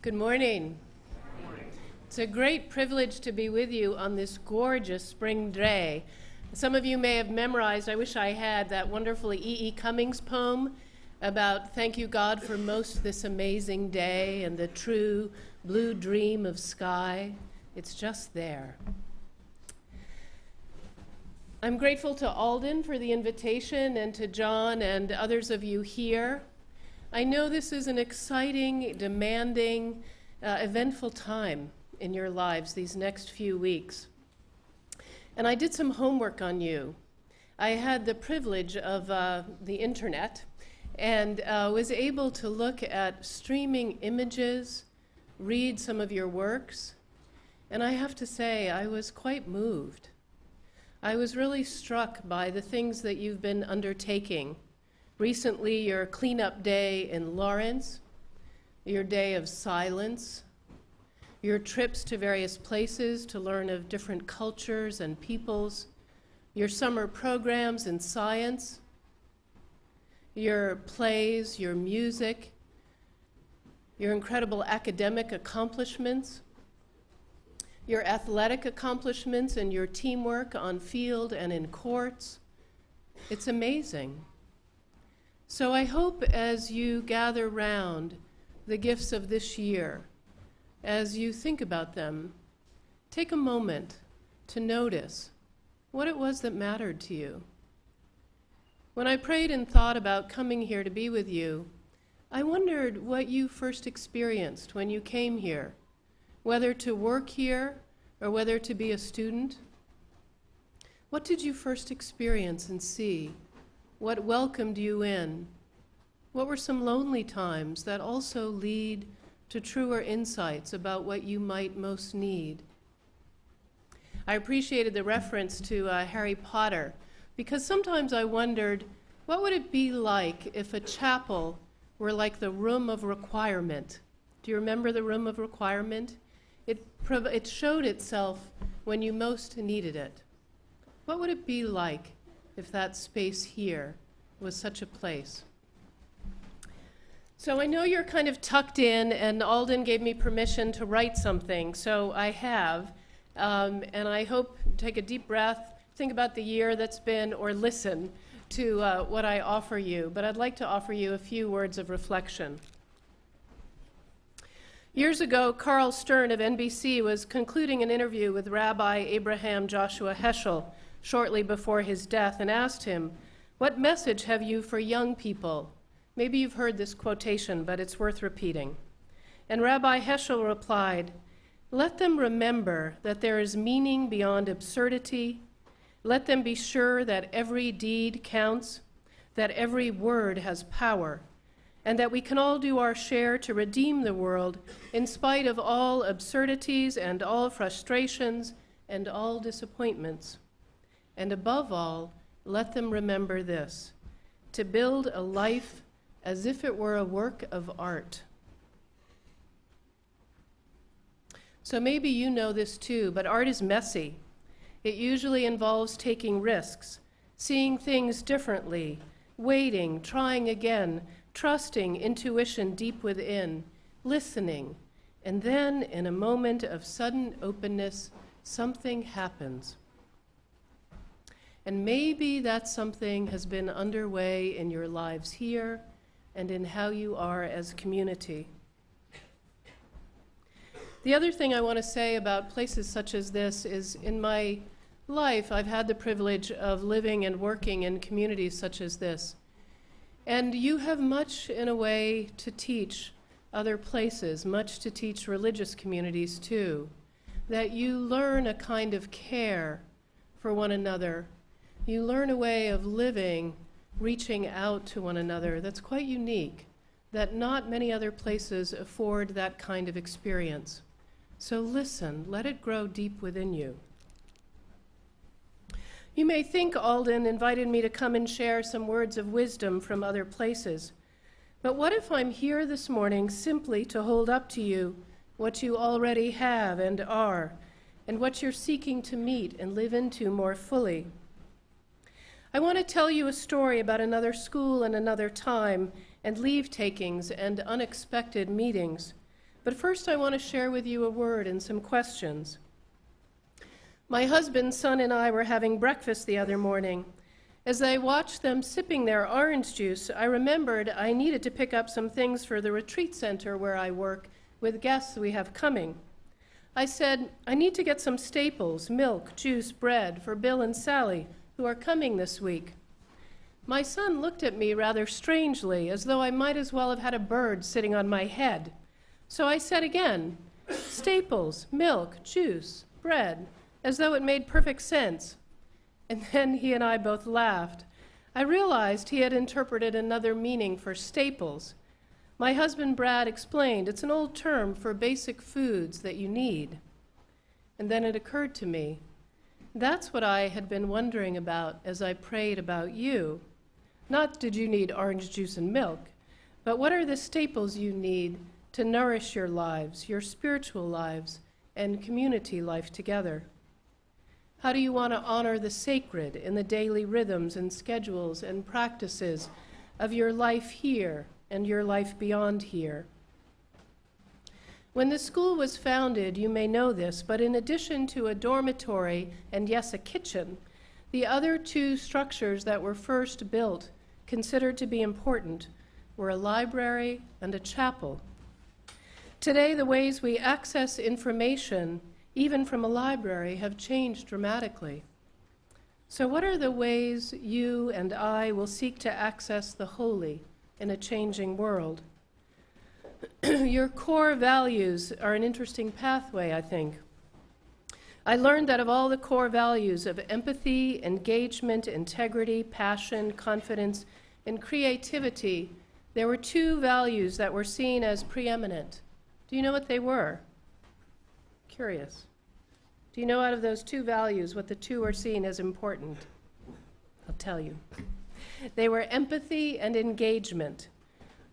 Good morning. It's a great privilege to be with you on this gorgeous spring day. Some of you may have memorized, I wish I had, that wonderful E.E. Cummings poem about thank you God for most this amazing day and the true blue dream of sky. It's just there. I'm grateful to Alden for the invitation and to John and others of you here. I know this is an exciting, demanding, eventful time in your lives these next few weeks. And I did some homework on you. I had the privilege of the internet and was able to look at streaming images, read some of your works, and I have to say I was quite moved. I was really struck by the things that you've been undertaking. Recently, your cleanup day in Lawrence, your day of silence, your trips to various places to learn of different cultures and peoples, your summer programs in science, your plays, your music, your incredible academic accomplishments, your athletic accomplishments and your teamwork on field and in courts. It's amazing. So I hope as you gather round the gifts of this year, as you think about them, take a moment to notice what it was that mattered to you. When I prayed and thought about coming here to be with you, I wondered what you first experienced when you came here, whether to work here or whether to be a student. What did you first experience and see? What welcomed you in? What were some lonely times that also lead to truer insights about what you might most need? I appreciated the reference to Harry Potter, because sometimes I wondered, what would it be like if a chapel were like the room of requirement? Do you remember the room of requirement? It showed itself when you most needed it. What would it be like if that space here was such a place? So I know you're kind of tucked in, and Alden gave me permission to write something, so I have. And I hope, take a deep breath, think about the year that's been, or listen to what I offer you. But I'd like to offer you a few words of reflection. Years ago, Carl Stern of NBC was concluding an interview with Rabbi Abraham Joshua Heschel shortly before his death and asked him, "What message have you for young people?" Maybe you've heard this quotation, but it's worth repeating. And Rabbi Heschel replied, "Let them remember that there is meaning beyond absurdity. Let them be sure that every deed counts, that every word has power, and that we can all do our share to redeem the world in spite of all absurdities and all frustrations and all disappointments. And above all, let them remember this, to build a life as if it were a work of art." So maybe you know this too, but art is messy. It usually involves taking risks, seeing things differently, waiting, trying again, trusting intuition deep within, listening, and then in a moment of sudden openness, something happens. And maybe that something has been underway in your lives here and in how you are as a community. The other thing I want to say about places such as this is in my life, I've had the privilege of living and working in communities such as this. And you have much, in a way, to teach other places, much to teach religious communities too, that you learn a kind of care for one another. You learn a way of living, reaching out to one another that's quite unique, that not many other places afford that kind of experience. So listen, let it grow deep within you. You may think Alden invited me to come and share some words of wisdom from other places, but what if I'm here this morning simply to hold up to you what you already have and are, and what you're seeking to meet and live into more fully? I want to tell you a story about another school and another time, and leave takings and unexpected meetings, But first I want to share with you a word and some questions. My husband, son, and I were having breakfast the other morning. As I watched them sipping their orange juice, I remembered I needed to pick up some things for the retreat center where I work with guests we have coming. I said, I need to get some staples, milk, juice, bread for Bill and Sally, who are coming this week. My son looked at me rather strangely, as though I might as well have had a bird sitting on my head. So I said again, staples, milk, juice, bread, as though it made perfect sense. And then he and I both laughed. I realized he had interpreted another meaning for staples. My husband Brad explained it's an old term for basic foods that you need. And then it occurred to me, that's what I had been wondering about as I prayed about you. Not did you need orange juice and milk, but what are the staples you need to nourish your lives, your spiritual lives, and community life together? How do you want to honor the sacred in the daily rhythms and schedules and practices of your life here and your life beyond here? When the school was founded, you may know this, but in addition to a dormitory and yes, a kitchen, the other two structures that were first built, considered to be important, were a library and a chapel. Today, the ways we access information, even from a library, have changed dramatically. So what are the ways you and I will seek to access the holy in a changing world? Your core values are an interesting pathway, I think. I learned that of all the core values of empathy, engagement, integrity, passion, confidence, and creativity, there were two values that were seen as preeminent. Do you know what they were? Curious. Do you know out of those two values what the two are seen as important? I'll tell you. They were empathy and engagement,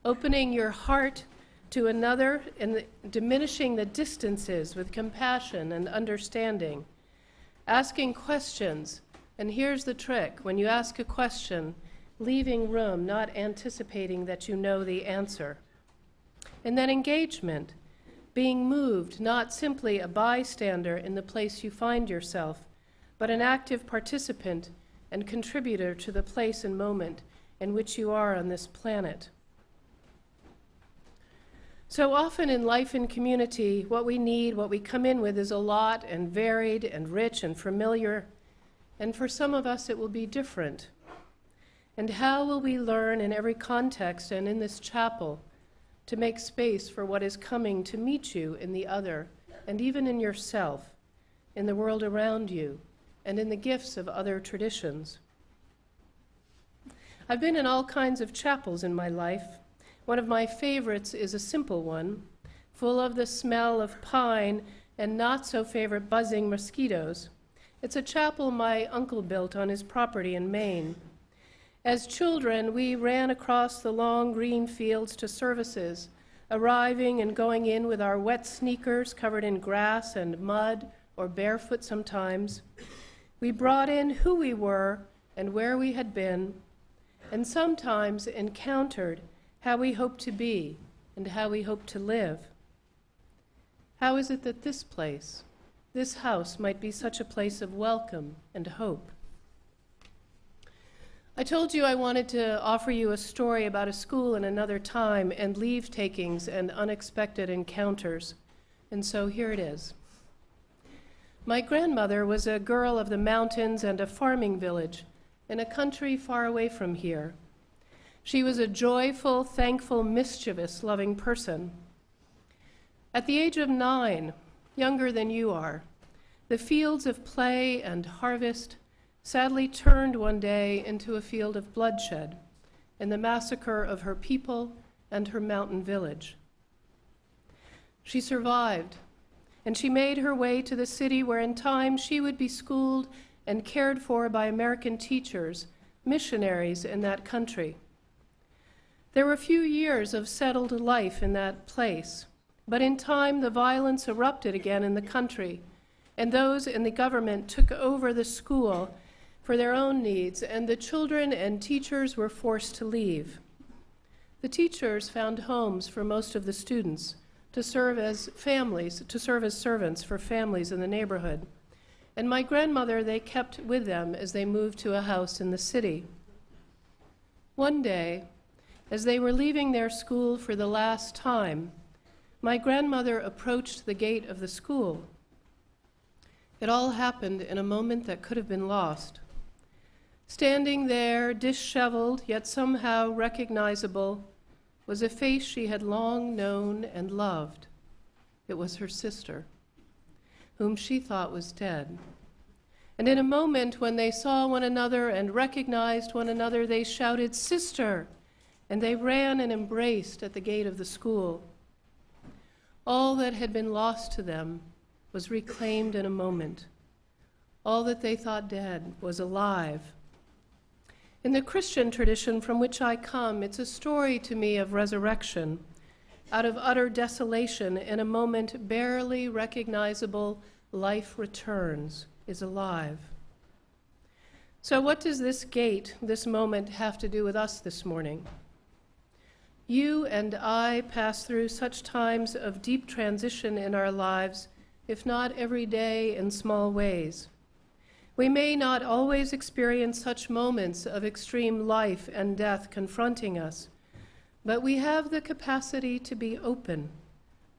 opening your heart to another and diminishing the distances with compassion and understanding, asking questions, and here's the trick, when you ask a question, leaving room, not anticipating that you know the answer. And then engagement, being moved, not simply a bystander in the place you find yourself, but an active participant and contributor to the place and moment in which you are on this planet. So often in life and community, what we need, what we come in with is a lot and varied and rich and familiar, and for some of us it will be different. And how will we learn in every context and in this chapel to make space for what is coming to meet you in the other, and even in yourself, in the world around you, and in the gifts of other traditions? I've been in all kinds of chapels in my life. One of my favorites is a simple one, full of the smell of pine and not so favorite buzzing mosquitoes. It's a chapel my uncle built on his property in Maine. As children, we ran across the long green fields to services, arriving and going in with our wet sneakers covered in grass and mud, or barefoot sometimes. We brought in who we were and where we had been, and sometimes encountered how we hope to be and how we hope to live. How is it that this place, this house, might be such a place of welcome and hope? I told you I wanted to offer you a story about a school in another time and leave-takings and unexpected encounters, and so here it is. My grandmother was a girl of the mountains and a farming village in a country far away from here. She was a joyful, thankful, mischievous, loving person. At the age of 9, younger than you are, the fields of play and harvest sadly turned one day into a field of bloodshed in the massacre of her people and her mountain village. She survived, and she made her way to the city where in time she would be schooled and cared for by American teachers, missionaries in that country. There were few years of settled life in that place, but in time the violence erupted again in the country, and those in the government took over the school for their own needs, and the children and teachers were forced to leave. The teachers found homes for most of the students, to serve as servants for families in the neighborhood. And my grandmother they kept with them as they moved to a house in the city. One day, as they were leaving their school for the last time, my grandmother approached the gate of the school. It all happened in a moment that could have been lost. Standing there, disheveled, yet somehow recognizable, was a face she had long known and loved. It was her sister, whom she thought was dead. And in a moment when they saw one another and recognized one another, they shouted, "Sister!" And they ran and embraced at the gate of the school. All that had been lost to them was reclaimed in a moment. All that they thought dead was alive. In the Christian tradition from which I come, it's a story to me of resurrection. Out of utter desolation, in a moment barely recognizable, life returns, is alive. So what does this gate, this moment, have to do with us this morning? You and I pass through such times of deep transition in our lives, if not every day in small ways. We may not always experience such moments of extreme life and death confronting us, but we have the capacity to be open,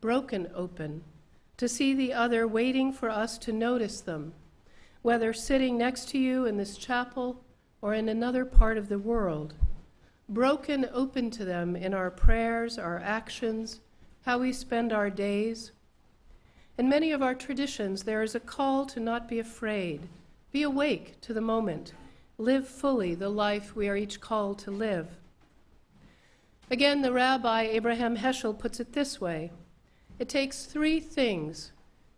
broken open, to see the other waiting for us to notice them, whether sitting next to you in this chapel or in another part of the world, broken open to them in our prayers, our actions, how we spend our days. In many of our traditions, there is a call to not be afraid, be awake to the moment, live fully the life we are each called to live. Again, the Rabbi Abraham Heschel puts it this way: it takes three things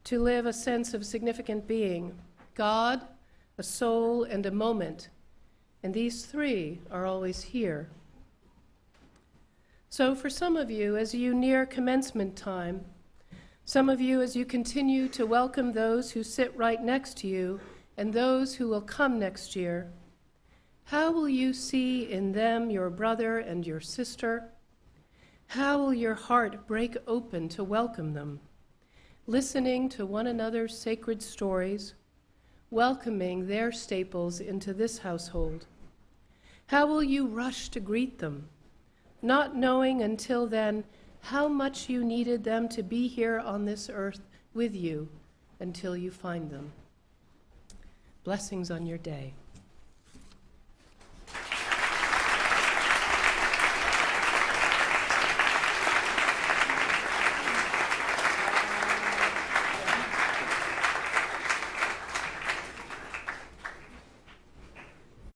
to live a sense of significant being: God, a soul, and a moment. And these three are always here. So for some of you, as you near commencement time, some of you as you continue to welcome those who sit right next to you and those who will come next year, how will you see in them your brother and your sister? How will your heart break open to welcome them, listening to one another's sacred stories, welcoming their staples into this household? How will you rush to greet them, not knowing until then how much you needed them to be here on this earth with you until you find them? Blessings on your day.